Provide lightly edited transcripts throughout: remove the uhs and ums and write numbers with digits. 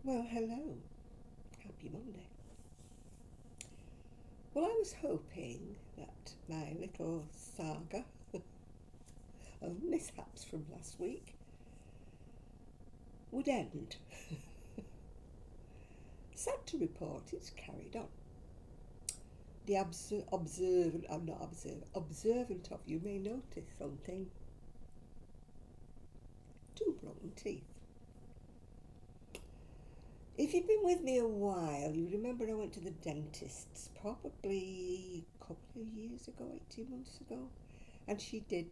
Well, hello. Happy Monday. Well, I was hoping that my little saga of mishaps from last week would end. Sad to report, it's carried on. The observant of you may notice something. Two broken teeth. If you've been with me a while, you remember I went to the dentist's probably a couple of years ago, 18 months ago, and she did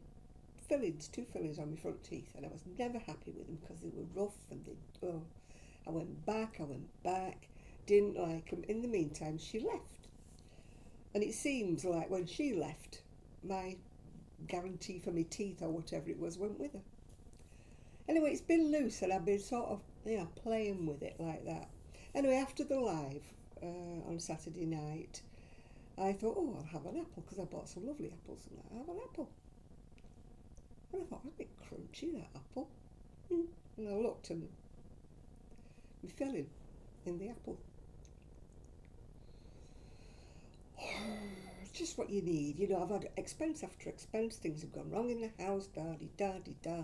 fillings, two fillings on my front teeth, and I was never happy with them because they were rough and I went back, didn't like them. In the meantime, she left, and it seems like when she left, my guarantee for my teeth or whatever it was went with her. Anyway, it's been loose and I've been sort of, playing with it like that. Anyway, after the live on Saturday night, I thought, oh, I'll have an apple because I bought some lovely apples and that. I'll have an apple. And I thought, that's a bit crunchy, that apple. And I looked and we fell in the apple. Just what you need. I've had expense after expense. Things have gone wrong in the house. Da-di-da-di-da.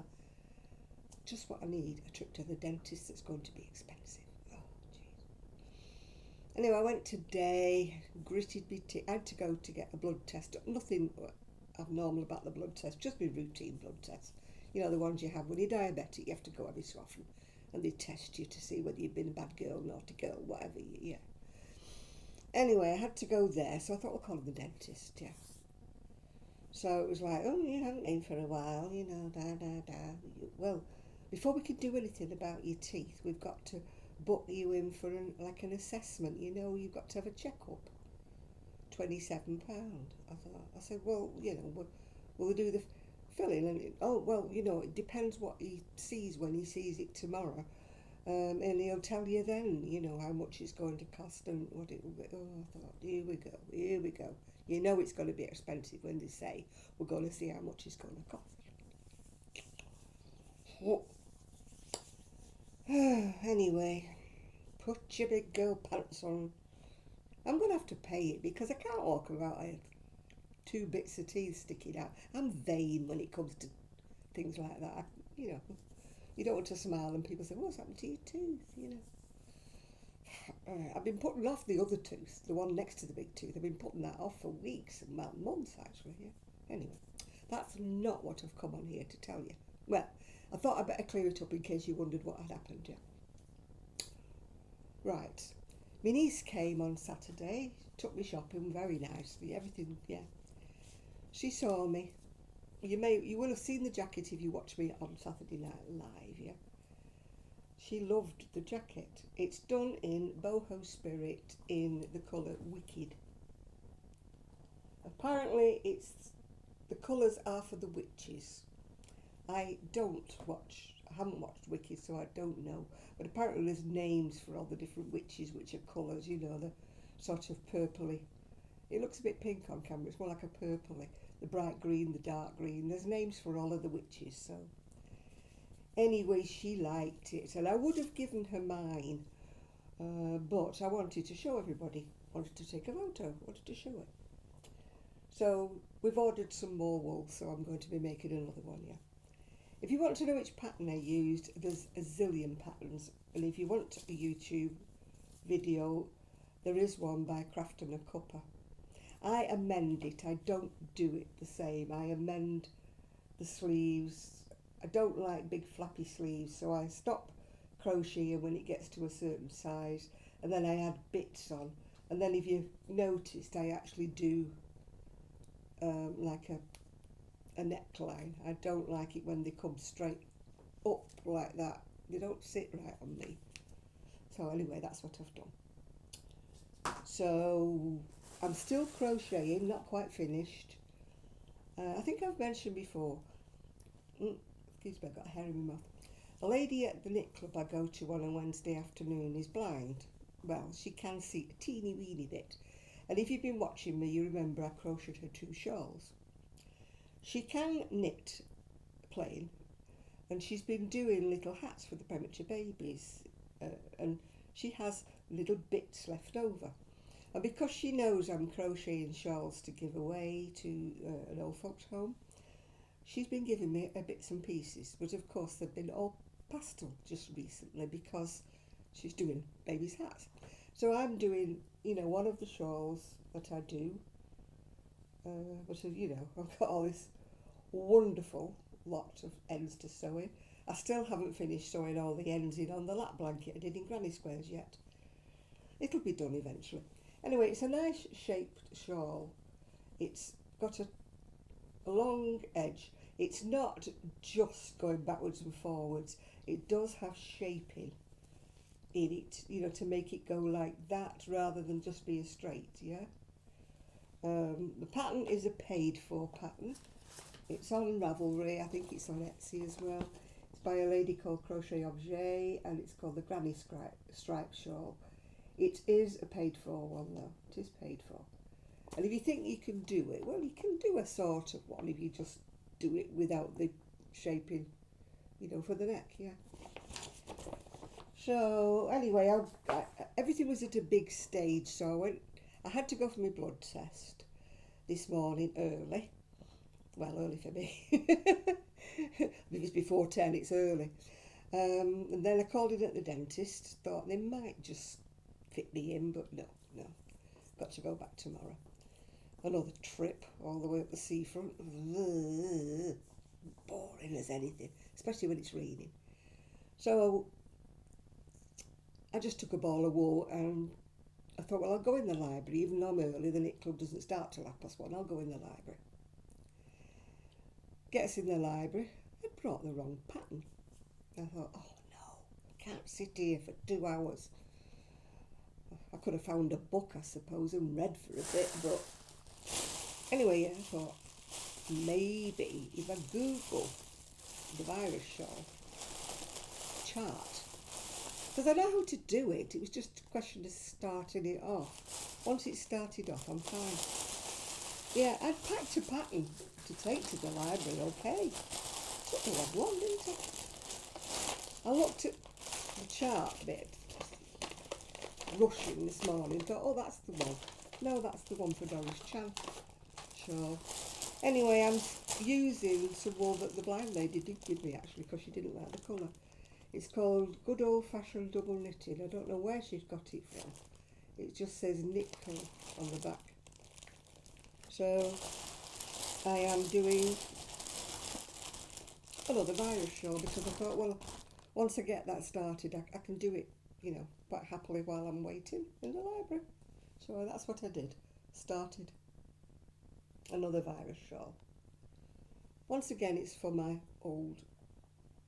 Just what I need, a trip to the dentist that's going to be expensive. Oh, jeez. Anyway, I went today, gritted my teeth. I had to go to get a blood test. Nothing abnormal about the blood test, just my routine blood test. The ones you have when you're diabetic, you have to go every so often. And they test you to see whether you've been a bad girl, naughty girl, whatever, yeah. Anyway, I had to go there, so I thought, I'll call the dentist, yeah. So it was like, oh, you haven't been for a while, da. Well, before we can do anything about your teeth, we've got to book you in for an assessment. You've got to have a checkup. £27. I said, well, we'll do the filling. And it depends what he sees when he sees it tomorrow. And he'll tell you then, how much it's going to cost and what it will be. Oh, I thought, here we go. It's going to be expensive when they say we're going to see how much it's going to cost. Anyway, put your big girl pants on. I'm going to have to pay it because I can't walk around with 2 bits of teeth sticking out. I'm vain when it comes to things like that. You don't want to smile and people say, what's happened to your tooth, I've been putting off the other tooth, the one next to the big tooth. I've been putting that off for weeks and months actually, yeah. Anyway, that's not what I've come on here to tell you. Well, I thought I'd better clear it up in case you wondered what had happened, yeah. Right. My niece came on Saturday, took me shopping very nicely, everything, yeah. She saw me. You will have seen the jacket if you watched me on Saturday Night Live, yeah. She loved the jacket. It's done in boho spirit in the colour Wicked. Apparently the colours are for the witches. I haven't watched Wicked, so I don't know. But apparently there's names for all the different witches, which are colours, the sort of purpley. It looks a bit pink on camera, it's more like a purpley. The bright green, the dark green. There's names for all of the witches, so. Anyway, she liked it, and I would have given her mine, but I wanted to show everybody. Wanted to take a photo, wanted to show it. So we've ordered some more wool, so I'm going to be making another one, yeah. If you want to know which pattern I used, there's a zillion patterns, and if you want a YouTube video, there is one by Crafton and Cupper. I amend it, I don't do it the same. I amend the sleeves. I don't like big flappy sleeves, so I stop crocheting when it gets to a certain size, and then I add bits on. And then if you've noticed, I actually do like a neckline. I don't like it when they come straight up like that. They don't sit right on me. So anyway, that's what I've done. So I'm still crocheting, not quite finished. I think I've mentioned before, excuse me, I've got a hair in my mouth. A lady at the knit club I go to on a Wednesday afternoon is blind. Well, she can see a teeny weeny bit. And if you've been watching me, you remember I crocheted her 2 shawls. She can knit plain, and she's been doing little hats for the premature babies. And she has little bits left over. And because she knows I'm crocheting shawls to give away to an old folks home, she's been giving me bits and pieces. But of course they've been all pastel just recently because she's doing baby's hat. So I'm doing, one of the shawls that I do. But I've got all this wonderful lot of ends to sew in. I still haven't finished sewing all the ends in on the lap blanket I did in granny squares yet. It'll be done eventually. Anyway, it's a nice shaped shawl. It's got a long edge. It's not just going backwards and forwards. It does have shaping in it, to make it go like that rather than just being straight, yeah? The pattern is a paid for pattern. It's on Ravelry, I think it's on Etsy as well. It's by a lady called Crochet Objet and it's called the Granny Stripe Shawl. It is a paid for one though, it is paid for. And if you think you can do it, well, you can do a sort of one if you just do it without the shaping, for the neck, yeah. So anyway, everything was at a big stage, so I had to go for my blood test this morning early. Well, early for me. If it's before 10, it's early. And then I called in at the dentist, thought they might just fit me in, but no. Got to go back tomorrow. Another trip all the way up the seafront. Boring as anything, especially when it's raining. So I just took a ball of wool and I thought, well, I'll go in the library. Even though I'm early, the knit club doesn't start till 1:30. I'll go in the library. Get us in the library. I brought the wrong pattern. I thought, oh no, I can't sit here for 2 hours. I could have found a book, I suppose, and read for a bit, but anyway, I thought, maybe if I Google the virus shawl chart, because I know how to do it, it was just a question of starting it off. Once it started off, I'm fine. Yeah, I'd packed a pattern to take to the library, okay. Took a long one, didn't it? I looked at the chart bit, rushing this morning, thought, oh, that's the one. No, that's the one for Doris Chan. Sure. Anyway, I'm using some wool that the blind lady did give me, actually, because she didn't like the colour. It's called Good Old Fashioned Double Knitting. I don't know where she's got it from. It just says Knitco on the back. So I am doing another virus shawl because I thought, well, once I get that started, I can do it, quite happily while I'm waiting in the library. So that's what I did. Started another virus shawl. Once again, it's for my old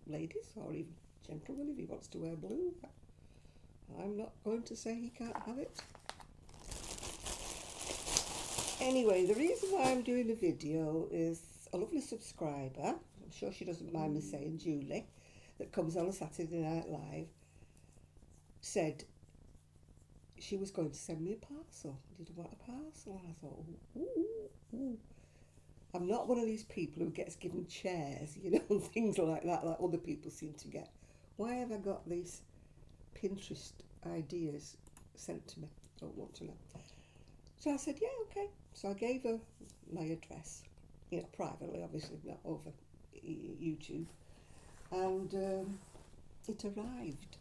ladies or even gentleman if he wants to wear blue. I'm not going to say he can't have it. Anyway, the reason why I'm doing the video is a lovely subscriber, I'm sure she doesn't mind me saying, Julie, that comes on a Saturday Night Live, said she was going to send me a parcel. Did I want a parcel? And I thought, ooh. I'm not one of these people who gets given chairs, and things like that other people seem to get. Why have I got these Pinterest ideas sent to me? Don't want to know. So I said, yeah, okay. So I gave her my address, privately, obviously, not over YouTube. And it arrived.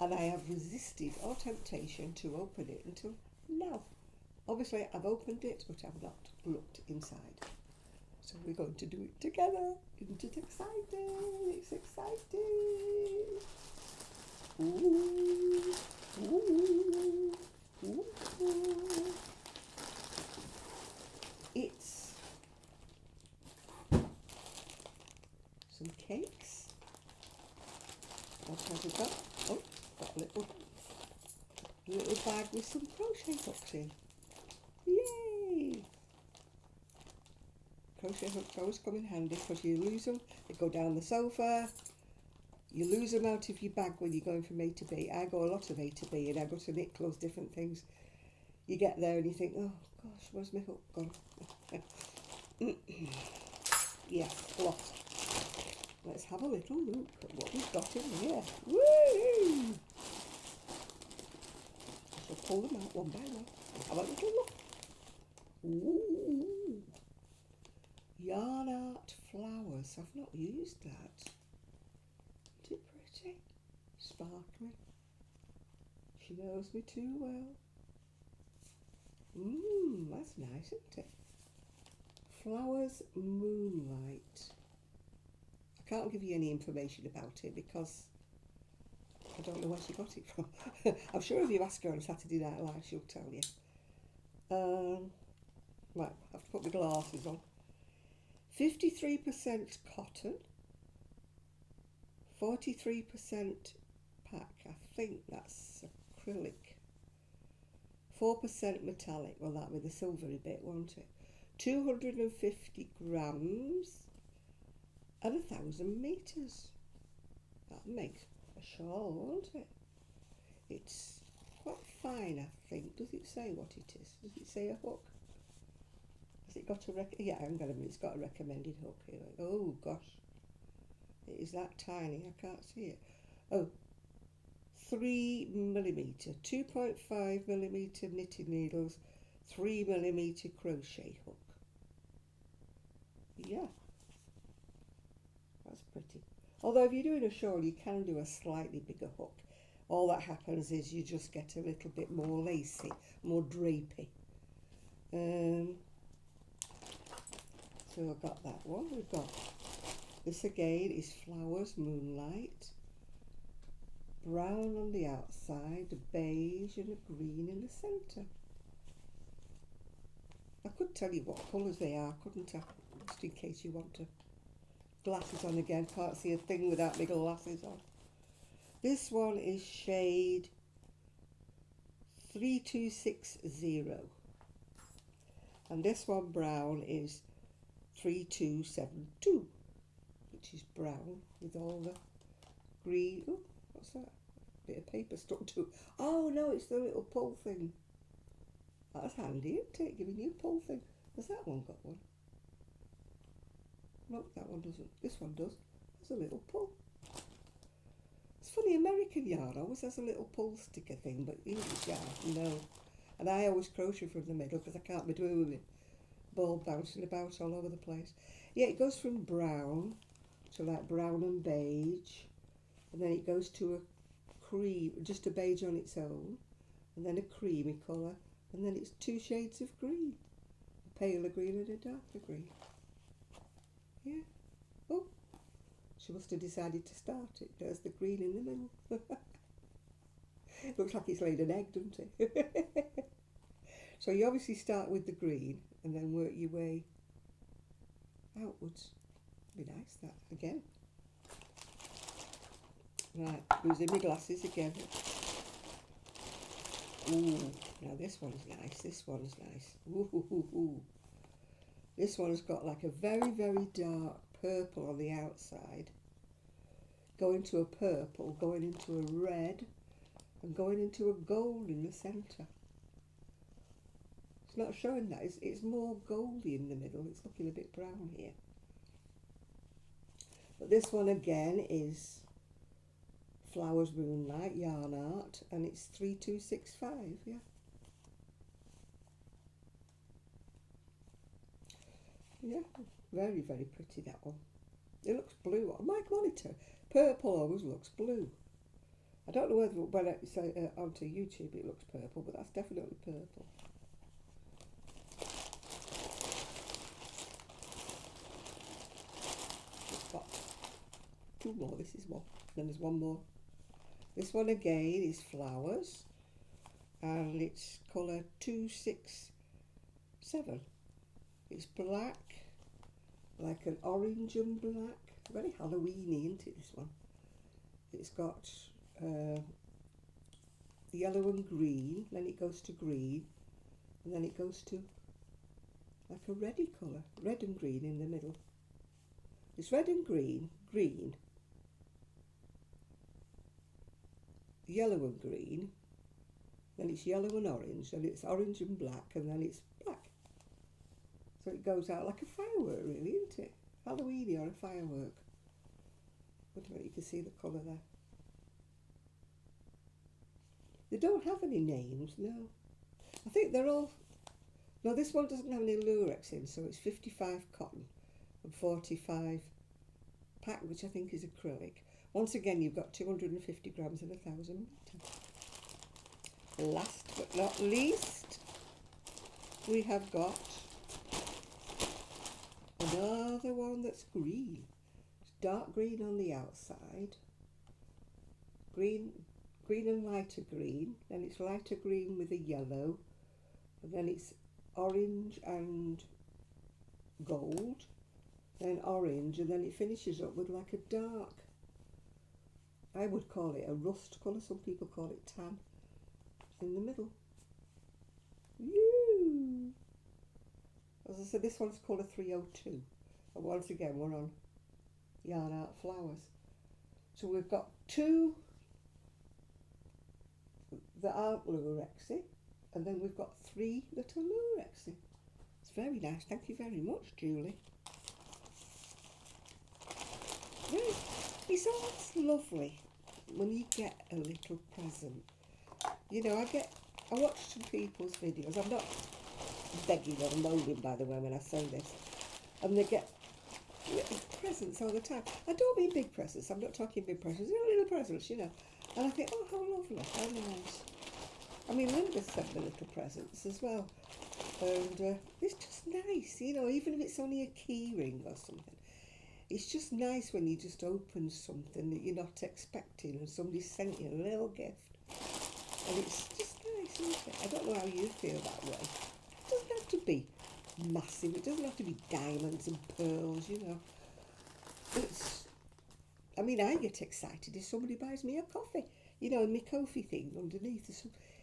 And I have resisted all temptation to open it until now. Obviously, I've opened it, but I've not looked inside. So we're going to do it together. Isn't it exciting? It's exciting. Ooh, ooh, ooh. It's some cakes. What have we got? Oh, got a little bag with some crochet hooks in. Yay! Crochet hooks always come in handy because you lose them, they go down the sofa, you lose them out of your bag when you're going from A to B. I go a lot of A to B and I go to knit clothes, different things. You get there and you think, oh gosh, where's my hook gone? Yes, lost. Let's have a little look at what we've got in here. Woo! pull them out one by one. Have a little look. Ooh, yarn art flowers. I've not used that. Isn't it pretty? Sparkly. She knows me too well. That's nice, isn't it? Flowers Moonlight. I can't give you any information about it because I don't know where she got it from. I'm sure if you ask her on Saturday Night Live, she'll tell you. Right, I have to put my glasses on. 53% cotton, 43% pack. I think that's acrylic. 4% metallic. Well, that'll be the silvery bit, won't it? 250 grams and 1,000 meters. That makes a shawl, won't it? It's quite fine, I think. Does it say what it is? Does it say a hook? Has it got a yeah, hang on a minute, it's got a recommended hook here. Oh gosh, it is that tiny, I can't see it. Oh, 3mm, 2.5mm knitting needles, 3mm crochet hook. Yeah, that's pretty. Although if you're doing a shawl, you can do a slightly bigger hook. All that happens is you just get a little bit more lacy, more drapey. So I've got that one. We've got this again is Flowers Moonlight. Brown on the outside, a beige and a green in the centre. I could tell you what colours they are, couldn't I? Just in case you want to. Glasses on again, can't see a thing without my glasses on. This one is shade 3260. And this one brown is 3272, which is brown with all the green. Oh, what's that? Bit of paper stuck to it. Oh no, it's the little pull thing. That's handy, isn't it? Giving you a pull thing. Has that one got one? No, that one doesn't. This one does. There's a little pull. It's funny, American yarn always has a little pull sticker thing, but English yarn, no. And I always crochet from the middle because I can't be doing with it. Ball bouncing about all over the place. Yeah, it goes from brown to like brown and beige, and then it goes to a cream, just a beige on its own, and then a creamy colour, and then it's 2 shades of green, a paler green and a darker green. Yeah. Oh, she must have decided to start it. There's the green in the middle. Looks like it's laid an egg, doesn't it? So you obviously start with the green and then work your way outwards. Be nice, that, again. Right, losing my glasses again. Ooh, now this one's nice, this one's nice. Ooh, ooh, ooh, ooh. This one's got like a very, very dark purple on the outside, going to a purple, going into a red, and going into a gold in the centre. It's not showing that, it's more goldy in the middle, it's looking a bit brown here. But this one again is Flowers Moonlight Yarn Art, and it's 3265, yeah. Yeah, very, very pretty, that one. It looks blue on my monitor. Purple always looks blue. I don't know whether when I say onto YouTube it looks purple, but that's definitely purple. It's got 2 more. This is one. Then there's one more. This one again is Flowers, and it's colour 267. It's black, like an orange and black. Very Halloweeny, isn't it, this one? It's got yellow and green, then it goes to green, and then it goes to like a reddy colour, red and green in the middle. It's red and green, green, yellow and green, then it's yellow and orange, then it's orange and black, and then it's black. So it goes out like a firework, really, isn't it? Halloweeny or a firework. Wait a minute, you can see the colour there. They don't have any names, no. I think they're all... No, this one doesn't have any lurex in, so it's 55 cotton and 45 pack, which I think is acrylic. Once again, you've got 250 grams and 1,000 metre. Last but not least, we have got another one that's green. It's dark green on the outside, green and lighter green, then it's lighter green with a yellow, and then it's orange and gold, then orange, and then it finishes up with like a dark, I would call it a rust colour, some people call it tan, in the middle. Woo! As I said, this one's colour 302, and once again we're on Yarn Art Flowers. So we've got two that aren't lurexy, and then we've got three that are lurexy. It's very nice, thank you very much, Julie. Yeah, it's always lovely when you get a little present. You know, I watch some people's videos. I'm not begging or moaning, by the way, when I say this. And they get little presents all the time. I don't mean big presents. I'm not talking big presents. Little presents, you know. And I think, oh, how lovely, how nice. I mean, Linda sent me little presents as well. And it's just nice, you know, even if it's only a key ring or something. It's just nice when you just open something that you're not expecting and somebody sent you a little gift. And it's just nice, isn't it? I don't know how you feel that way. It doesn't have to be massive. It doesn't have to be diamonds and pearls, you know. I mean, I get excited if somebody buys me a coffee. You know, in my Ko-fi thing underneath,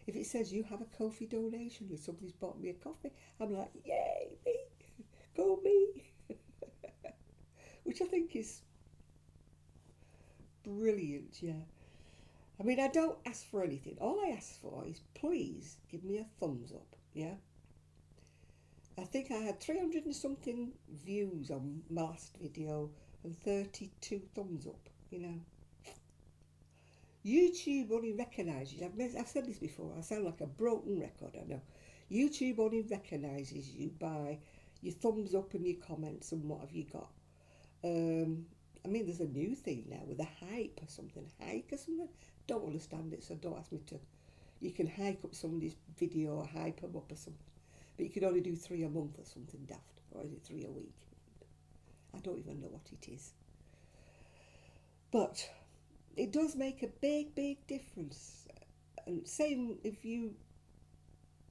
if it says you have a Ko-fi donation or somebody's bought me a coffee, I'm like, yay, me, go me. Which I think is brilliant, yeah. I mean, I don't ask for anything. All I ask for is please give me a thumbs up, yeah? I think I had 300 and something views on my last video and 32 thumbs up, you know. YouTube only recognises, I've said this before, I sound like a broken record, I know. YouTube only recognises you by your thumbs up and your comments and what have you got. I mean, there's a new thing now with a hike or something. Don't understand it, so don't ask me to. You can hike up somebody's video or hype them up or something. But you can only do 3 a month or something daft. Or is it 3 a week? I don't even know what it is. But it does make a big, big difference. And same if you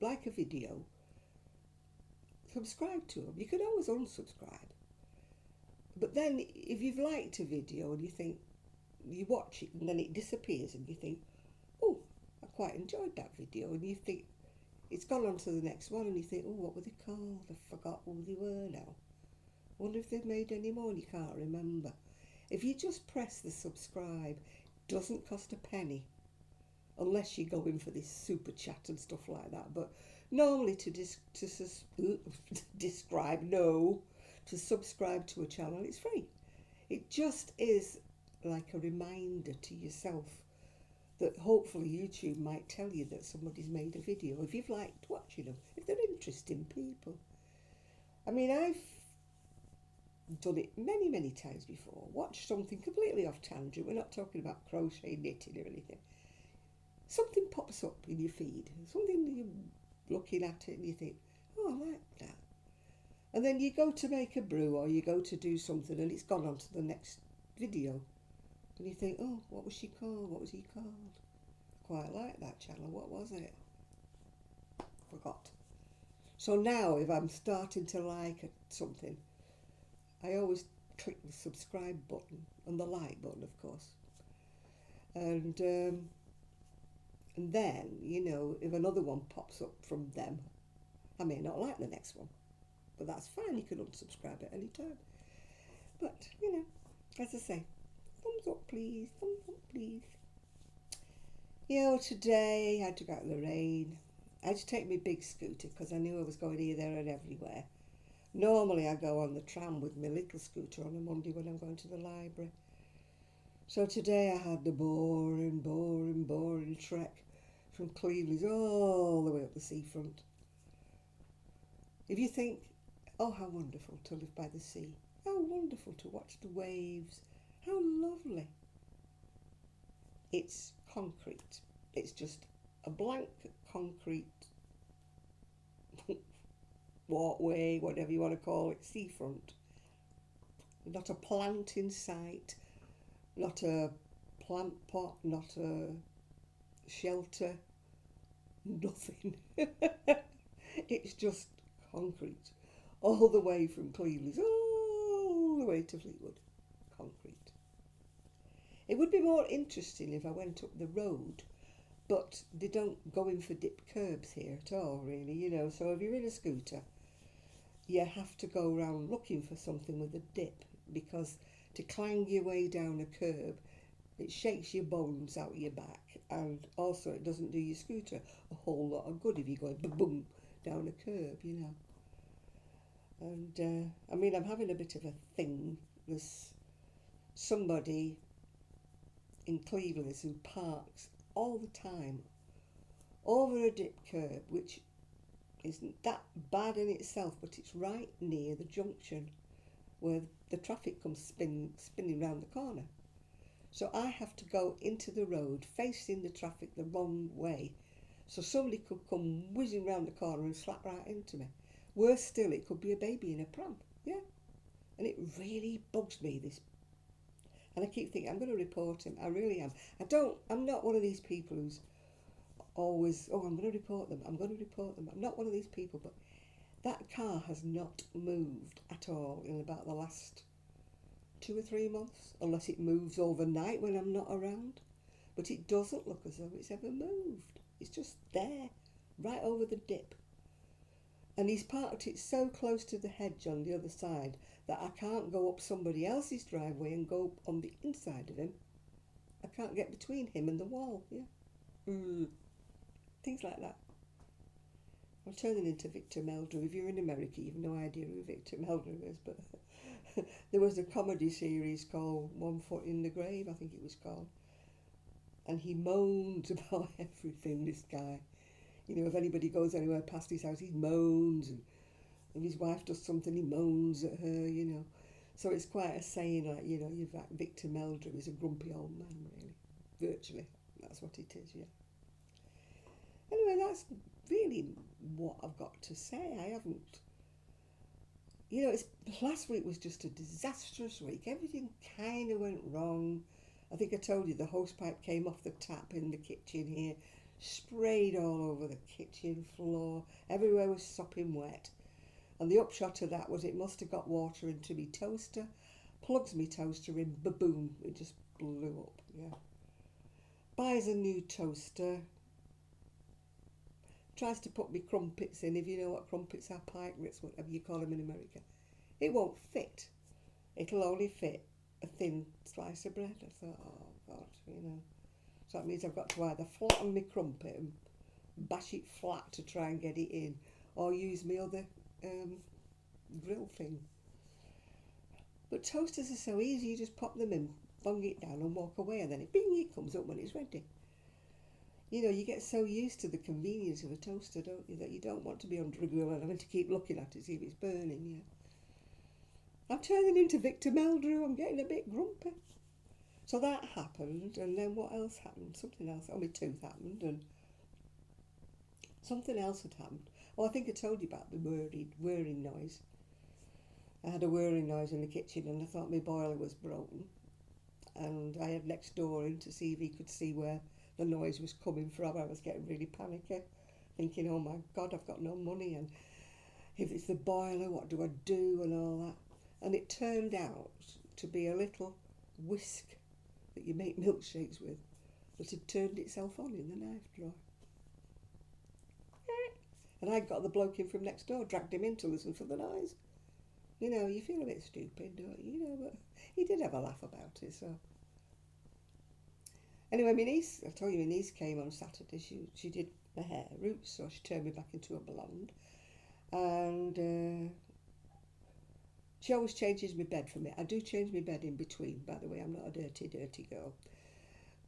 like a video, subscribe to them. You can always unsubscribe. But then if you've liked a video and you think, you watch it and then it disappears and you think, oh, I quite enjoyed that video, and you think, it's gone on to the next one and you think, oh, what were they called? I forgot who they were now. Wonder if they've made any more and you can't remember. If you just press the subscribe, it doesn't cost a penny. Unless you go in for this super chat and stuff like that. But normally to subscribe to a channel, it's free. It just is like a reminder to yourself that hopefully YouTube might tell you that somebody's made a video if you've liked watching them, if they're interesting people. I mean, I've done it many, many times before. Watch something completely off tangent. We're not talking about crochet, knitting or anything. Something pops up in your feed, something you're looking at it and you think, oh, I like that. And then you go to make a brew or you go to do something and it's gone on to the next video. And you think, oh, what was she called? What was he called? Quite like that channel. What was it? Forgot. So now if I'm starting to like something, I always click the subscribe button and the like button, of course. And then, you know, if another one pops up from them, I may not like the next one. But that's fine, you can unsubscribe at any time. But, you know, as I say, thumbs up please, thumbs up please. You know, today I had to go out in the rain. I had to take my big scooter because I knew I was going here, there and everywhere. Normally I go on the tram with my little scooter on a Monday when I'm going to the library. So today I had the boring trek from Cleveland all the way up the seafront. If you think, oh, how wonderful to live by the sea, how wonderful to watch the waves, how lovely. It's concrete. It's just a blank concrete walkway, whatever you want to call it, seafront. Not a plant in sight, not a plant pot, not a shelter, nothing. It's just concrete. All the way from Cleveland, all the way to Fleetwood. Concrete. It would be more interesting if I went up the road, but they don't go in for dip curbs here at all, really, you know. So if you're in a scooter, you have to go around looking for something with a dip, because to clang your way down a curb, it shakes your bones out your back, and also it doesn't do your scooter a whole lot of good if you're going boom down a curb, you know. And I mean, I'm having a bit of a thing. There's somebody in Cleveland who parks all the time over a dip curb, which isn't that bad in itself, but it's right near the junction where the traffic comes spinning round the corner. So I have to go into the road facing the traffic the wrong way, so somebody could come whizzing round the corner and slap right into me. Worse still, it could be a baby in a pram, yeah. And it really bugs me, this. And I keep thinking, I'm going to report him. I really am. I'm not one of these people who's always, oh, I'm going to report them. I'm not one of these people, but that car has not moved at all in about the last 2 or 3 months, unless it moves overnight when I'm not around. But it doesn't look as though it's ever moved. It's just there, right over the dip. And he's parked it so close to the hedge on the other side that I can't go up somebody else's driveway and go on the inside of him. I can't get between him and the wall, yeah. Things like that. I'm turning into Victor Meldrew. If you're in America, you've no idea who Victor Meldrew is, but there was a comedy series called One Foot in the Grave, I think it was called. And he moans about everything, this guy. You know, if anybody goes anywhere past his house, he moans, and if his wife does something, he moans at her, you know. So it's quite a saying, like, you know, Victor Meldrew is a grumpy old man, really. Virtually. That's what it is, yeah. Anyway, that's really what I've got to say. I haven't... You know, last week was just a disastrous week. Everything kind of went wrong. I think I told you the hosepipe came off the tap in the kitchen here, sprayed all over the kitchen floor. Everywhere was sopping wet. And the upshot of that was it must have got water into me toaster. Plugs me toaster in, ba-boom, it just blew up, yeah. Buys a new toaster. Tries to put me crumpets in, if you know what crumpets are, pie grits, whatever you call them in America. It won't fit. It'll only fit a thin slice of bread. I thought, oh God, you know. So that means I've got to either flatten my crumpet and bash it flat to try and get it in, or use my other grill thing. But toasters are so easy, you just pop them in, bung it down and walk away, and then it comes up when it's ready. You know, you get so used to the convenience of a toaster, don't you, that you don't want to be under a grill and having to keep looking at it, see if it's burning, yeah. I'm turning into Victor Meldrew, I'm getting a bit grumpy. So that happened, and then what else happened? Something else, my tooth happened, and something else had happened. Oh, I think I told you about the whirring noise. I had a whirring noise in the kitchen, and I thought my boiler was broken. And I had next door in to see if he could see where the noise was coming from. I was getting really panicky, thinking, oh my God, I've got no money, and if it's the boiler, what do I do, and all that. And it turned out to be a little whisk that you make milkshakes with that had turned itself on in the knife drawer. And I got the bloke in from next door, dragged him in to listen for the noise. You know, you feel a bit stupid, don't you? You know, but he did have a laugh about it, so. Anyway, my niece, I told you my niece came on Saturday. She did my hair roots, so she turned me back into a blonde. And she always changes my bed for me. I do change my bed in between, by the way. I'm not a dirty, dirty girl.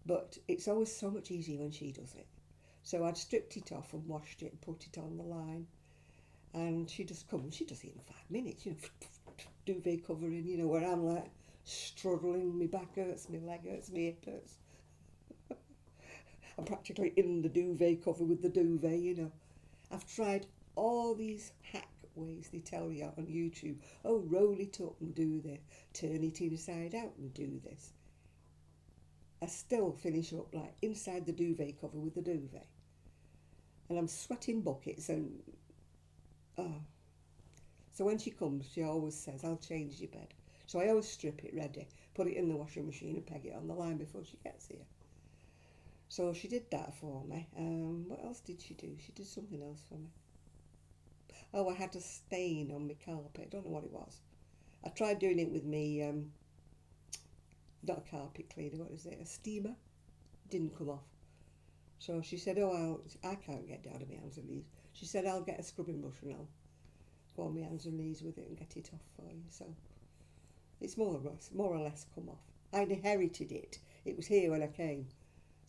But it's always so much easier when she does it. So I'd stripped it off and washed it and put it on the line. And she just comes, she does it in 5 minutes, duvet covering, where I'm like struggling, my back hurts, my leg hurts, my hip hurts. I'm practically in the duvet cover with the duvet. I've tried all these hack ways they tell you on YouTube. Oh, roll it up and do this, turn it inside out and do this. I still finish up like inside the duvet cover with the duvet. And I'm sweating buckets and oh. So when she comes, she always says, I'll change your bed. So I always strip it ready, put it in the washing machine and peg it on the line before she gets here. So she did that for me. What else did she do? She did something else for me. Oh, I had a stain on my carpet. I don't know what it was. I tried doing it with me, not a carpet cleaner, what is it? A steamer. Didn't come off. So she said, I can't get down to my hands and knees. She said, I'll get a scrubbing brush and I'll go on my hands and knees with it and get it off for you. So it's more or less come off. I inherited it. It was here when I came.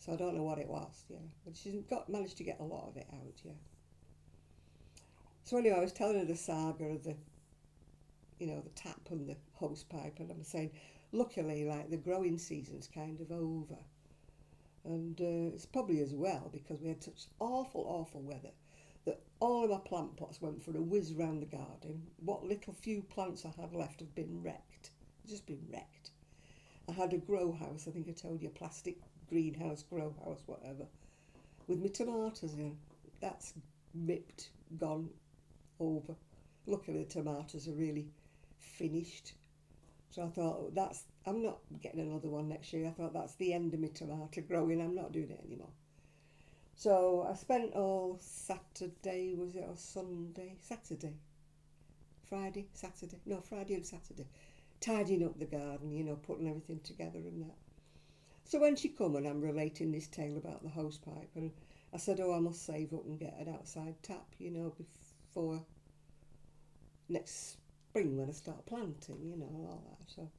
So I don't know what it was, yeah. But she's managed to get a lot of it out, yeah. So anyway, I was telling her the saga of the tap and the hose pipe, and I'm saying, luckily, like, the growing season's kind of over. And it's probably as well because we had such awful weather that all of my plant pots went for a whiz round the garden. What little few plants I had left have been wrecked. Just been wrecked. I had a grow house, I think I told you, a plastic greenhouse, grow house, whatever, with my tomatoes in. That's ripped, gone, over. Luckily the tomatoes are really finished. So I thought, I'm not getting another one next year. I thought that's the end of my tomato growing. I'm not doing it anymore. So I spent all Saturday, was it, or Sunday? Friday and Saturday, tidying up the garden, putting everything together and that. So when she come and I'm relating this tale about the hose pipe, and I said, I must save up and get an outside tap, before next spring when I start planting, and all that. So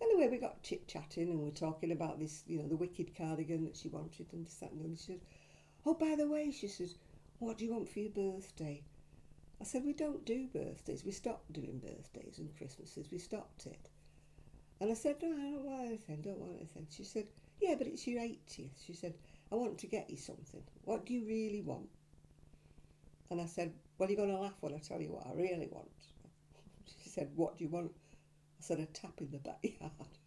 anyway, we got chit-chatting and we're talking about this, the wicked cardigan that she wanted and this, that, and the other. She said, oh, by the way, she says, what do you want for your birthday? I said, we don't do birthdays. We stopped doing birthdays and Christmases. We stopped it. And I said, no, I don't want anything. She said, yeah, but it's your 80th. She said, I want to get you something. What do you really want? And I said, well, you're going to laugh when I tell you what I really want. She said, what do you want? I said, a tap in the backyard.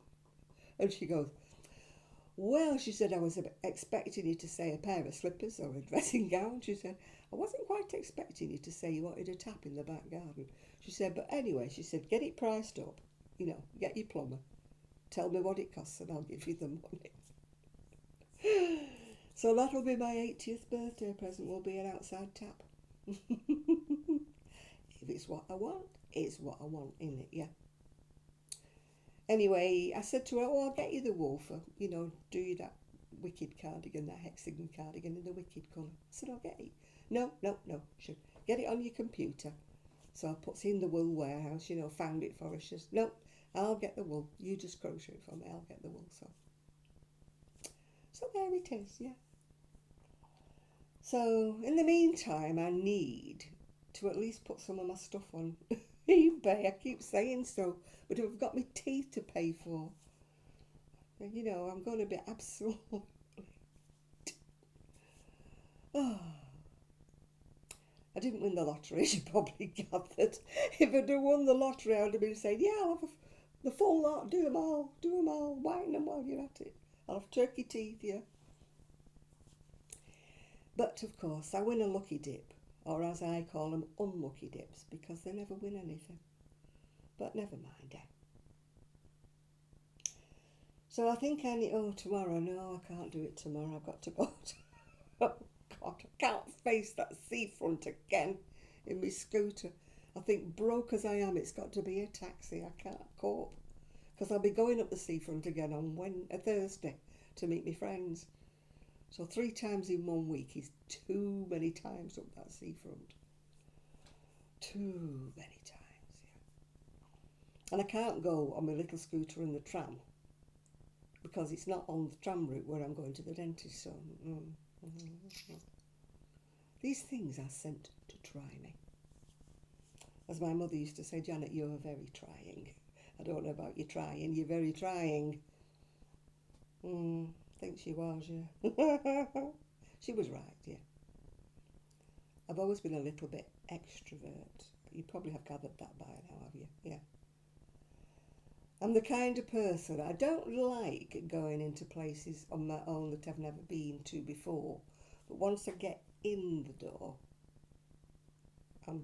And she goes, well, she said, I was expecting you to say a pair of slippers or a dressing gown. She said, I wasn't quite expecting you to say you wanted a tap in the back garden. She said, but anyway, she said, get it priced up. Get your plumber. Tell me what it costs and I'll give you the money. So that'll be my 80th birthday present, will be an outside tap. If it's what I want, it's what I want, isn't it? Yeah. Anyway, I said to her, I'll get you the wool for, do you that wicked cardigan, that hexagon cardigan in the wicked colour. I said, I'll get it. No. She said, get it on your computer. So I put it in the wool warehouse, found it for her. She says, no, I'll get the wool. You just crochet it for me. I'll get the wool. So there it is, yeah. So in the meantime, I need to at least put some of my stuff on eBay. I keep saying so, but I've got my teeth to pay for. And, I'm going to be absolutely... Oh. I didn't win the lottery, as you probably gathered. If I'd have won the lottery, I would have been saying, yeah, I'll have the full lot, do them all, whiten them while you're at it. I'll have turkey teeth, yeah. But, of course, I win a lucky dip, or as I call them, unlucky dips, because they never win anything. But never mind, eh? So I think tomorrow, no, I can't do it tomorrow. I've got to go oh, God, I can't face that seafront again in my scooter. I think, broke as I am, it's got to be a taxi. I can't cope. Because I'll be going up the seafront again on Thursday to meet my friends. So 3 times in 1 week is too many times up that seafront. Too many times, yeah. And I can't go on my little scooter and the tram because it's not on the tram route where I'm going to the dentist. So These things are sent to try me. As my mother used to say, Janet, you're very trying. I don't know about you trying, you're very trying. I think she was, yeah. She was right, yeah. I've always been a little bit extrovert. You probably have gathered that by now, have you? Yeah. I'm the kind of person, I don't like going into places on my own that I've never been to before. But once I get in the door, I'm...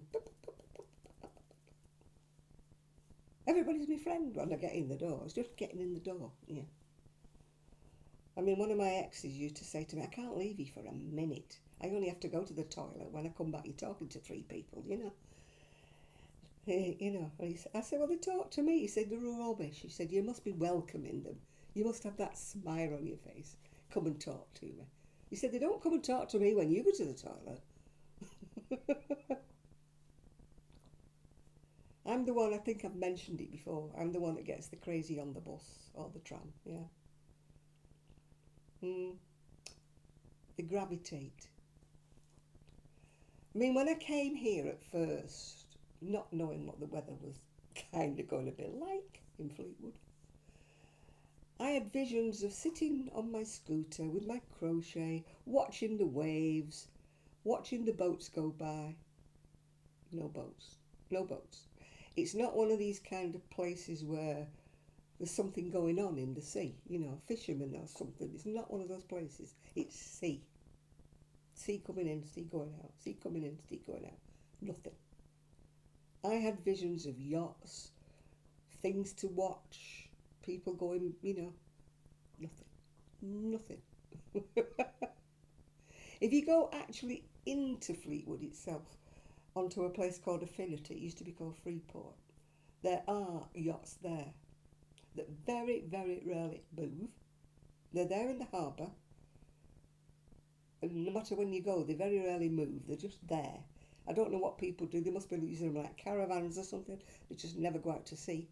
Everybody's my friend when I get in the door. It's just getting in the door, yeah. I mean, one of my exes used to say to me, I can't leave you for a minute. I only have to go to the toilet. When I come back, you're talking to three people, you know. You know, I said, well, they talk to me. He said, they're rubbish. He said, you must be welcoming them. You must have that smile on your face. Come and talk to me. He said, they don't come and talk to me when you go to the toilet. I'm the one, I think I've mentioned it before, I'm the one that gets the crazy on the bus or the tram, yeah. They gravitate. I mean, when I came here at first, not knowing what the weather was kind of going to be like in Fleetwood, I had visions of sitting on my scooter with my crochet, watching the waves, watching the boats go by. No boats. No boats. It's not one of these kind of places where there's something going on in the sea, you know, fishermen or something. It's not one of those places. It's sea. Sea coming in, sea going out. Sea coming in, sea going out. Nothing. I had visions of yachts, things to watch, people going, you know, nothing. Nothing. If you go actually into Fleetwood itself, onto a place called Affinity, it used to be called Freeport, there are yachts there that very, very rarely move. They're there in the harbour, and no matter when you go, they very rarely move. They're just there. I don't know what people do. They must be using them like caravans or something. They just never go out to sea.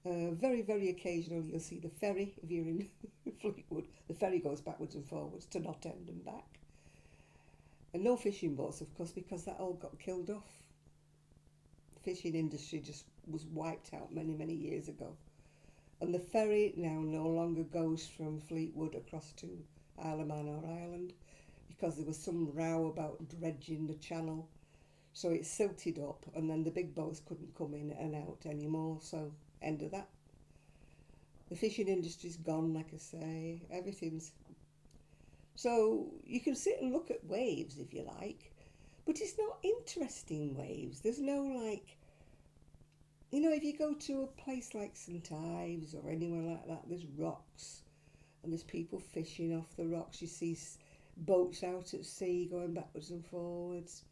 Very, very occasionally you'll see the ferry if you're in Fleetwood. The ferry goes backwards and forwards to Knot End and back. And no fishing boats, of course, because that all got killed off. The fishing industry just was wiped out many, many years ago. And the ferry now no longer goes from Fleetwood across to Isle of Man or Ireland because there was some row about dredging the channel. So it silted up, and then the big boats couldn't come in and out anymore, so end of that. The fishing industry's gone, like I say. Everything's... So you can sit and look at waves if you like, but it's not interesting waves. There's no like, you know, if you go to a place like St Ives or anywhere like that, there's rocks and there's people fishing off the rocks. You see boats out at sea going backwards and forwards.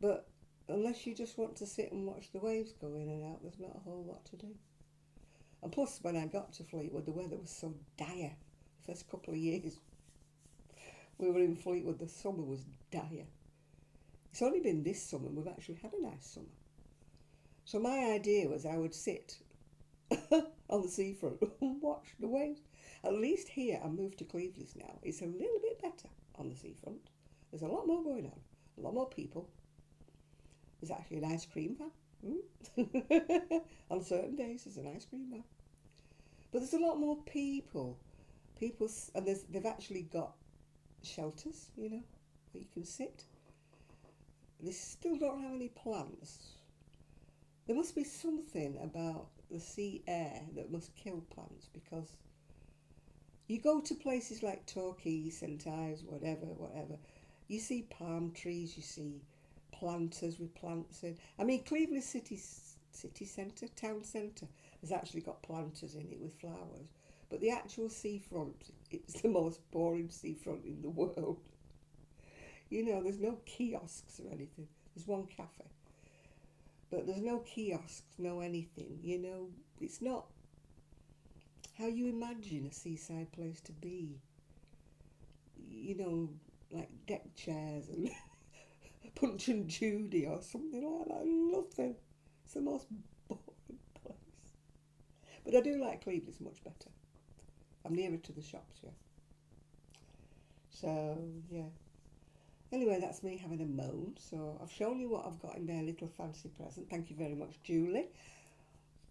But unless you just want to sit and watch the waves go in and out, there's not a whole lot to do. And plus, when I got to Fleetwood, the weather was so dire. The first couple of years we were in Fleetwood, the summer was dire. It's only been this summer we've actually had a nice summer. So my idea was I would sit on the seafront and watch the waves. At least here, I moved to Cleveland now. It's a little bit better on the seafront. There's a lot more going on, a lot more people. There's actually an ice cream van. On certain days, there's an ice cream van. But there's a lot more people. And they've actually got shelters, you know, where you can sit. They still don't have any plants. There must be something about the sea air that must kill plants, because you go to places like Torquay, St Ives, whatever, you see palm trees, you see planters with plants in. I mean, Cleveland city centre, town centre, has actually got planters in it with flowers. But the actual seafront, it's the most boring seafront in the world. You know, there's no kiosks or anything. There's one cafe. But there's no kiosks, no anything. You know, it's not how you imagine a seaside place to be. You know, like deck chairs and Punch and Judy or something like that. Nothing. It's the most boring place. But I do like Cleveland much better. I'm nearer to the shops, yeah. So, yeah. Anyway, that's me having a moan. So I've shown you what I've got in my little fancy present. Thank you very much, Julie.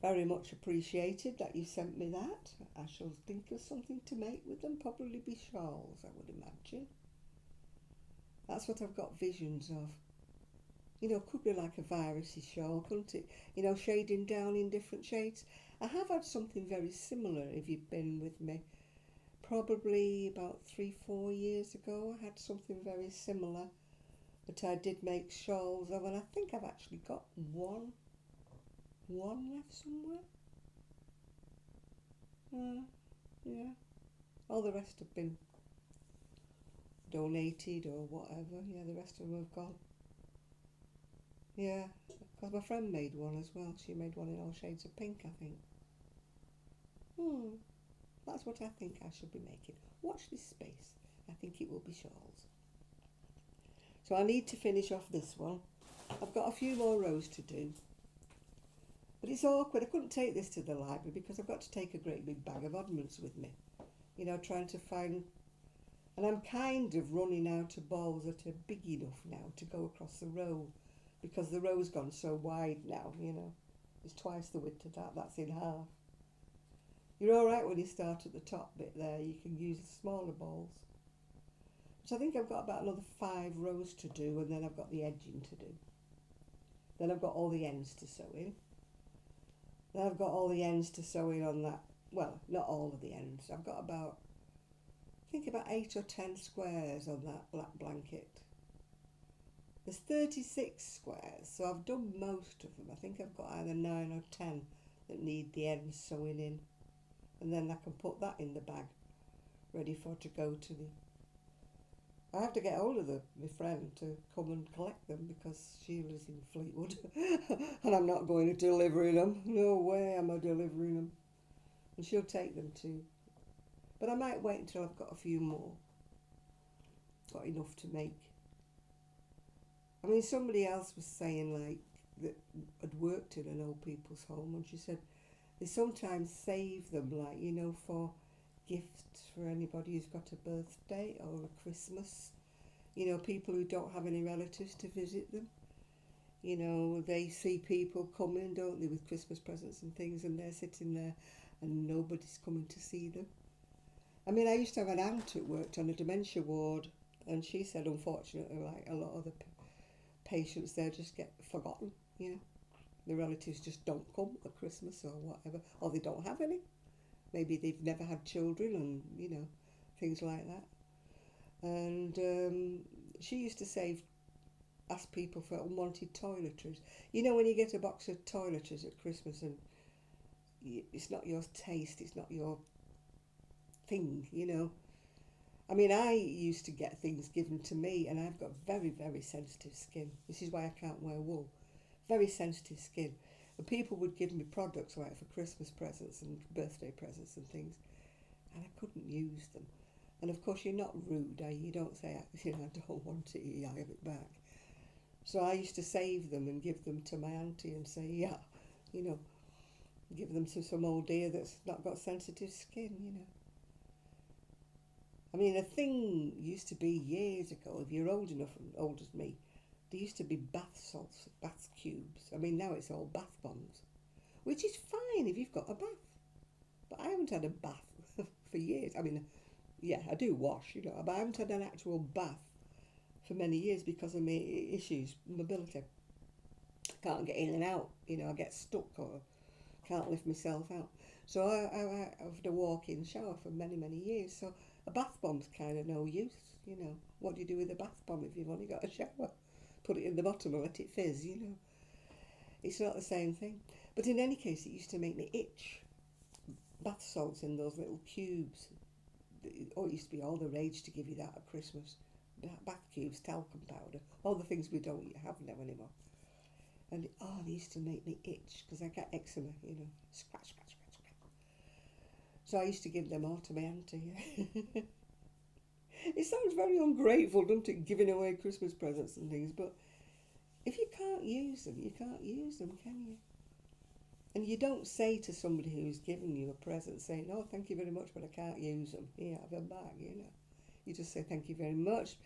Very much appreciated that you sent me that. I shall think of something to make with them. Probably be shawls, I would imagine. That's what I've got visions of. You know, could be like a virusy shawl, couldn't it? You know, shading down in different shades. I have had something very similar, if you've been with me. Probably about 3-4 years ago, I had something very similar that I did make shawls of, and I think I've actually got one left somewhere. Yeah. All the rest have been donated or whatever. Yeah, the rest of them have gone. Yeah, because my friend made one as well. She made one in all shades of pink, I think. That's what I think I should be making. Watch this space. I think it will be shawls. So I need to finish off this one. I've got a few more rows to do. But it's awkward. I couldn't take this to the library because I've got to take a great big bag of oddments with me. You know, trying to find... And I'm kind of running out of balls that are big enough now to go across the row, because the row's gone so wide now, you know. It's twice the width of that. That's in half. You're all right when you start at the top bit there. You can use the smaller balls. So I think I've got about another 5 rows to do, and then I've got the edging to do. Then I've got all the ends to sew in. Then I've got all the ends to sew in on that. Well, not all of the ends. I've got about, I think about 8 or 10 squares on that black blanket. There's 36 squares, so I've done most of them. I think I've got either 9 or 10 that need the ends sewing in. And then I can put that in the bag, ready for to go to the... I have to get hold of my friend to come and collect them, because she lives in Fleetwood and I'm not going to deliver them. No way am I delivering them. And she'll take them too. But I might wait until I've got a few more. Got enough to make. I mean, somebody else was saying, like, that had worked in an old people's home, and she said they sometimes save them, like, you know, for gifts for anybody who's got a birthday or a Christmas. You know, people who don't have any relatives to visit them. You know, they see people coming, don't they, with Christmas presents and things, and they're sitting there and nobody's coming to see them. I mean, I used to have an aunt who worked on a dementia ward, and she said, unfortunately, like, a lot of the patients there just get forgotten, you know. The relatives just don't come at Christmas or whatever, or they don't have any. Maybe they've never had children, and, you know, things like that. And she used to ask people for unwanted toiletries. You know, when you get a box of toiletries at Christmas and it's not your taste, it's not your thing, you know. I mean, I used to get things given to me, and I've got very, very sensitive skin. This is why I can't wear wool. Very sensitive skin. And people would give me products like for Christmas presents and birthday presents and things, and I couldn't use them. And of course, you're not rude, you don't say, you know, I don't want it, I have it back. So I used to save them and give them to my auntie and say, yeah, you know, give them to some old dear that's not got sensitive skin, you know. I mean, a thing used to be years ago, if you're old enough and old as me, there used to be bath salts, bath cubes. I mean, now it's all bath bombs, which is fine if you've got a bath. But I haven't had a bath for years. I mean, yeah, I do wash, you know, but I haven't had an actual bath for many years because of my issues, mobility. Can't get in and out, you know, I get stuck or can't lift myself out. So I have to walk in shower for many, many years. So a bath bomb's kind of no use, you know. What do you do with a bath bomb if you've only got a shower? Put it in the bottom and let it fizz, you know. It's not the same thing. But in any case, it used to make me itch. Bath salts in those little cubes. Oh, it used to be all the rage to give you that at Christmas. Bath cubes, talcum powder, all the things we don't have now anymore. And they used to make me itch because I got eczema, you know, scratch, scratch, scratch, scratch. So I used to give them all to my auntie. It sounds very ungrateful, doesn't it, giving away Christmas presents and things, but if you can't use them, you can't use them, can you? And you don't say to somebody who's given you a present, saying, oh, thank you very much, but I can't use them. Here, have them back, you know. You just say thank you very much.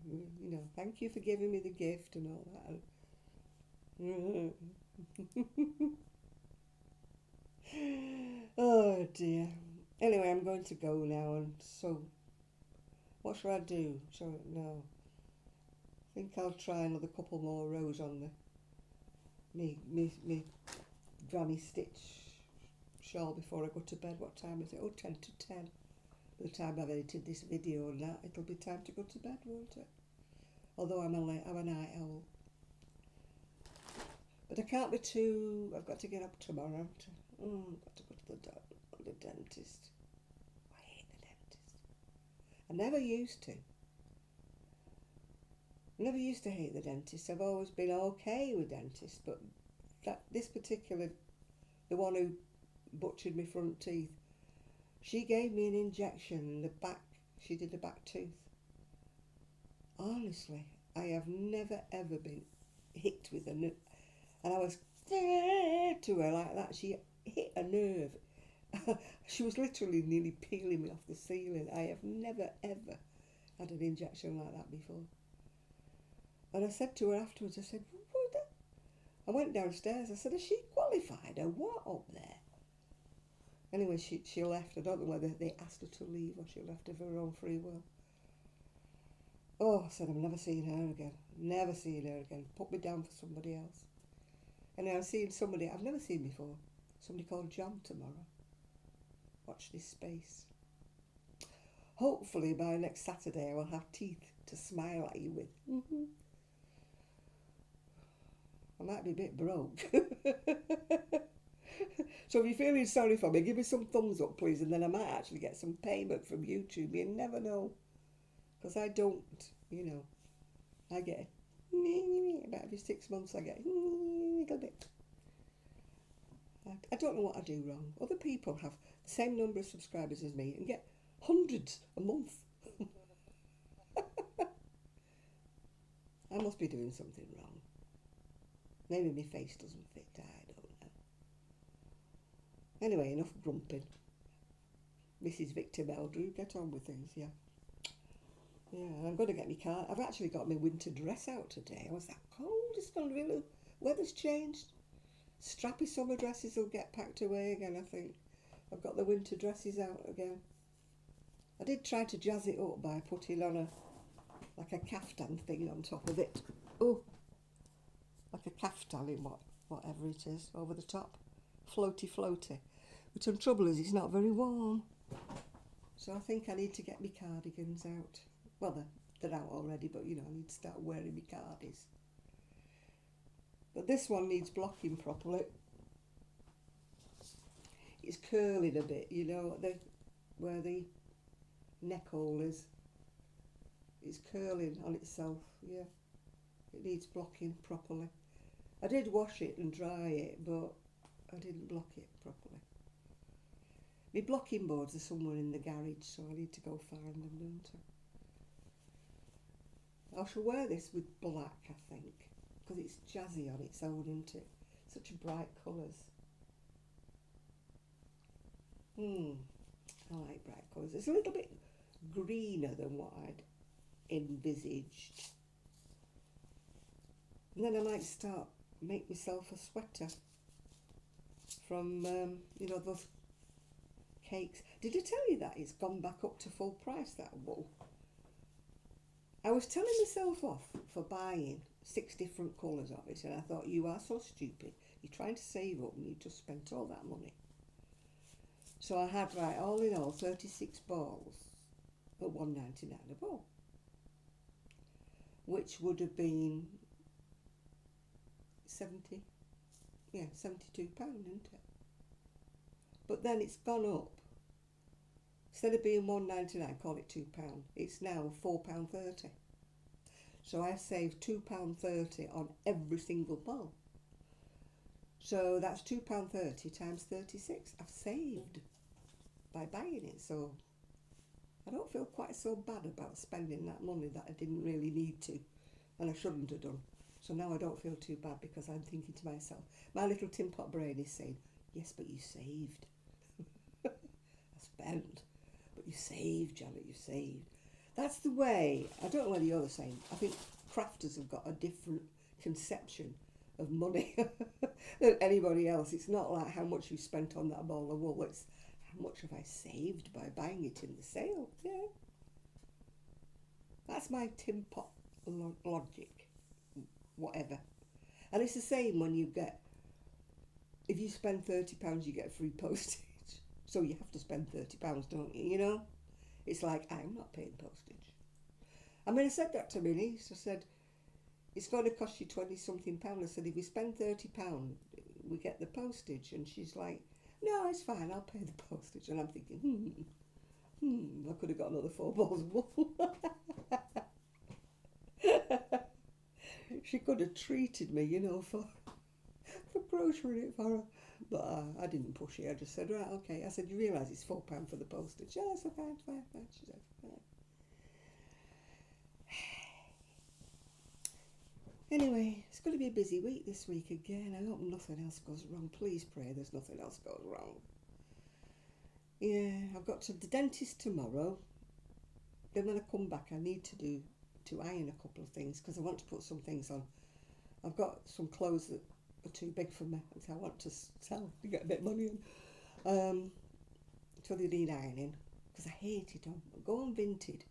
You know, thank you for giving me the gift and all that. Oh dear. Anyway, I'm going to go now, and so what shall I do? No. I think I'll try another couple more rows on the me granny stitch shawl before I go to bed. What time is it? Oh, 10 to 10. By the time I've edited this video and that, it'll be time to go to bed, won't it? Although I'm a night owl. But I can't be too... I've got to get up tomorrow. I've got to go to the dentist. I hate the dentist. I never used to. I never used to hate the dentist. I've always been okay with dentists, but this particular, the one who butchered my front teeth, she gave me an injection in the back. She did the back tooth. Honestly, I have never ever been hit with a nerve. And I was to her like that. She hit a nerve. She was literally nearly peeling me off the ceiling. I have never ever had an injection like that before. And I said to her afterwards, I said, what the? I went downstairs. I said, is she qualified or what up there? Anyway, she left. I don't know whether they asked her to leave or she left of her own free will. Oh, I said, I'm never seeing her again. Never seeing her again. Put me down for somebody else. And I'm seeing somebody I've never seen before. Somebody called John tomorrow. Watch this space. Hopefully by next Saturday I will have teeth to smile at you with. I might be a bit broke. So if you're feeling sorry for me, give me some thumbs up, please, and then I might actually get some payment from YouTube. You never know. Because I don't, I get about every 6 months I get a little bit. I don't know what I do wrong. Other people have the same number of subscribers as me and get hundreds a month. I must be doing something wrong. Maybe my face doesn't fit, I don't know. Anyway, enough grumping. Mrs. Victor Meldrew, get on with things, yeah. Yeah, I'm going to get my car. I've actually got my winter dress out today. I was that cold. It's gone really... Weather's changed. Strappy summer dresses will get packed away again, I think. I've got the winter dresses out again. I did try to jazz it up by putting on like a caftan thing on top of it. Oh, like a caftan in whatever it is, over the top. Floaty. But the trouble is it's not very warm. So I think I need to get my cardigans out. Well, they're out already, but I need to start wearing my cardies. But this one needs blocking properly. It's curling a bit, where the neck hole is. It's curling on itself, yeah. It needs blocking properly. I did wash it and dry it, but I didn't block it properly. My blocking boards are somewhere in the garage, so I need to go find them, don't I? I shall wear this with black, I think, because it's jazzy on its own, isn't it? Such bright colours. I like bright colours. It's a little bit greener than what I'd envisaged. And then I might make myself a sweater from, those cakes. Did I tell you that it's gone back up to full price, that wool? I was telling myself off for buying 6 different colours of it, and I thought, you are so stupid. You're trying to save up and you just spent all that money. So I had, all in all, 36 balls at $1.99 a ball, which would have been £72, isn't it? But then it's gone up. Instead of being $1.99, call it £2. It's now £4.30. So I saved £2.30 on every single ball. So that's £2.30 times 36. I've saved by buying it. So I don't feel quite so bad about spending that money that I didn't really need to, and I shouldn't have done. So now I don't feel too bad, because I'm thinking to myself, my little tin pot brain is saying, yes, but you saved. I spent. But you saved, Janet, you saved. That's the way. I don't know whether you're the same. I think crafters have got a different conception of money than anybody else. It's not like how much you spent on that ball of wool. It's how much have I saved by buying it in the sale. Yeah. That's my tin pot logic. Whatever. And it's the same when you get, if you spend £30, you get free postage. So you have to spend £30, don't you? You know? It's like, I'm not paying postage. I mean, I said that to my niece. I said, it's going to cost you 20 something pounds. I said, if you spend £30, we get the postage. And she's like, no, it's fine, I'll pay the postage. And I'm thinking, I could have got another 4 balls of wool. She could have treated me, you know, for grocerying it for her. But I didn't push it. I just said, right, okay. I said, you realise it's £4 for the postage? Yeah, it's fine. She said, fine. Anyway, it's going to be a busy week this week again. I hope nothing else goes wrong. Please pray there's nothing else goes wrong. Yeah, I've got to the dentist tomorrow. Then when I come back, I need to iron a couple of things because I want to put some things on. I've got some clothes that are too big for me, so I want to sell to get a bit of money in. So they need ironing because I hate it. I go on Vinted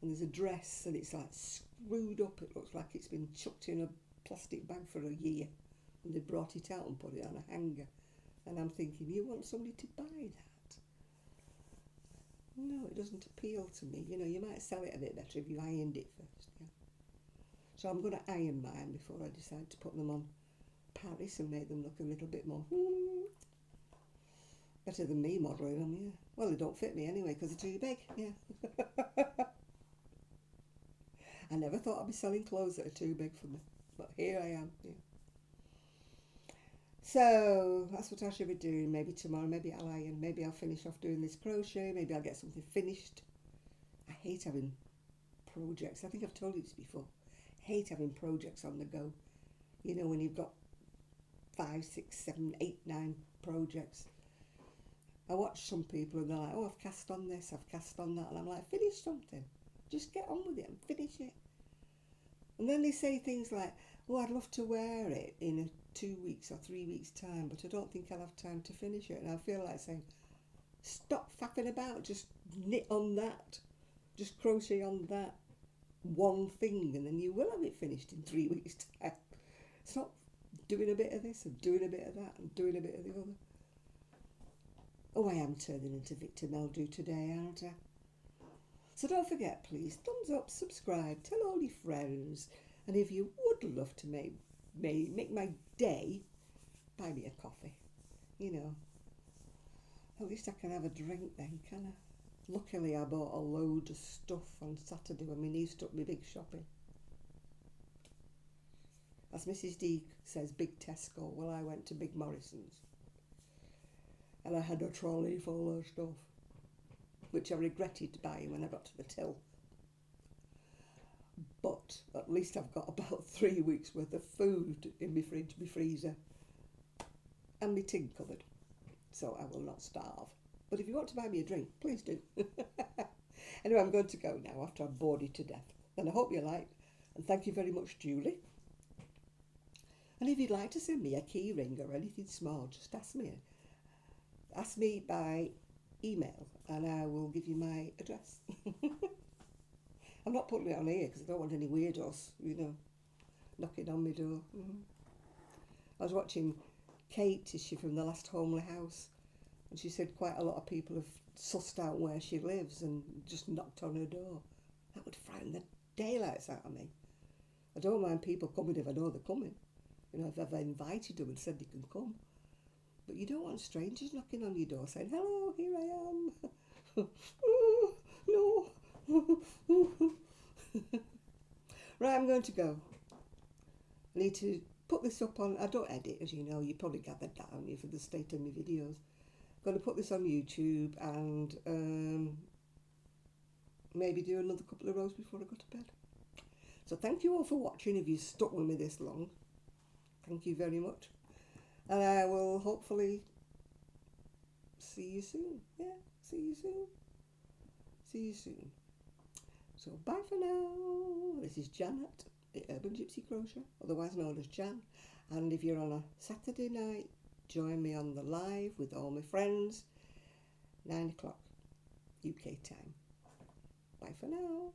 and there's a dress and it's like screwed up. It looks like it's been chucked in a plastic bag for a year and they brought it out and put it on a hanger. And I'm thinking, you want somebody to buy that? No, it doesn't appeal to me. You know, you might sell it a bit better if you ironed it first. Yeah. So I'm going to iron mine before I decide to put them on Paris and make them look a little bit more better than me modelling them. Yeah. Well, they don't fit me anyway because they're too big. Yeah. I never thought I'd be selling clothes that are too big for me, but here I am. Yeah. So that's what I should be doing. Maybe tomorrow, maybe I'll iron, maybe I'll finish off doing this crochet, maybe I'll get something finished. I hate having projects. I think I've told you this before. I hate having projects on the go. You know, when you've got 5, 6, 7, 8, 9 projects. I watch some people and they're like, oh, I've cast on this, I've cast on that. And I'm like, finish something. Just get on with it and finish it. And then they say things like, oh, I'd love to wear it in 2 weeks or 3 weeks' time, but I don't think I'll have time to finish it. And I feel like saying, stop faffing about, just knit on that. Just crochet on that one thing, and then you will have it finished in 3 weeks' time. It's not doing a bit of this and doing a bit of that and doing a bit of the other. Oh, I am turning into Victor Meldrew today, aren't I? So don't forget, please, thumbs up, subscribe, tell all your friends, and if you would love to make my day, buy me a coffee. You know, at least I can have a drink then, can I? Luckily, I bought a load of stuff on Saturday when my niece took me big shopping. As Mrs. D says, big Tesco. Well, I went to big Morrison's. And I had a trolley full of stuff, which I regretted buying when I got to the till. But at least I've got about 3 weeks worth of food in my fridge, my freezer, and my tin cupboard. So I will not starve. But if you want to buy me a drink, please do. Anyway, I'm going to go now after I've bored you to death. And I hope you like. And thank you very much, Julie. And if you'd like to send me a key ring or anything small, just ask me. Ask me by email and I will give you my address. I'm not putting it on here because I don't want any weirdos, you know, knocking on my door. I was watching Kate, is she from the last Homely House? And she said quite a lot of people have sussed out where she lives and just knocked on her door. That would frighten the daylights out of me. I don't mind people coming if I know they're coming. You know, if I've invited them and said they can come. But you don't want strangers knocking on your door saying, hello, here I am. Oh, no. Right, I'm going to go. I need to put this up on, I don't edit, as you know, you probably gathered that on you for the state of my videos. I'm going to put this on YouTube and maybe do another couple of rows before I go to bed. So thank you all for watching if you stuck with me this long. Thank you very much. And I will hopefully see you soon. Yeah, see you soon. See you soon. So bye for now. This is Janet, the Urban Gypsy Crochet, otherwise known as Jan. And if you're on a Saturday night, join me on the live with all my friends, 9 o'clock UK time. Bye for now.